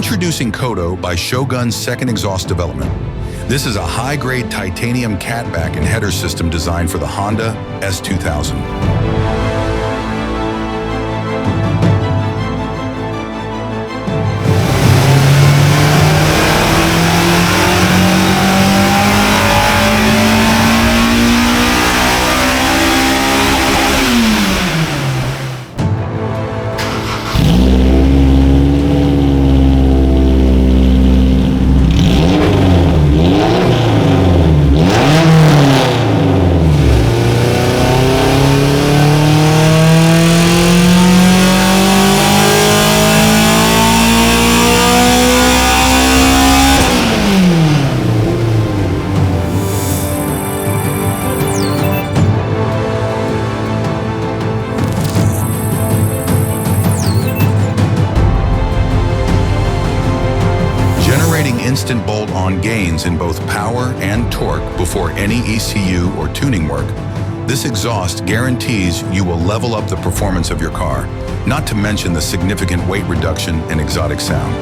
Introducing Koto by Shogun's second exhaust development. This is a high-grade titanium catback and header system designed for the Honda S2000. Generating instant bolt-on gains in both power and torque before any ECU or tuning work, this exhaust guarantees you will level up the performance of your car, not to mention the significant weight reduction and exotic sound.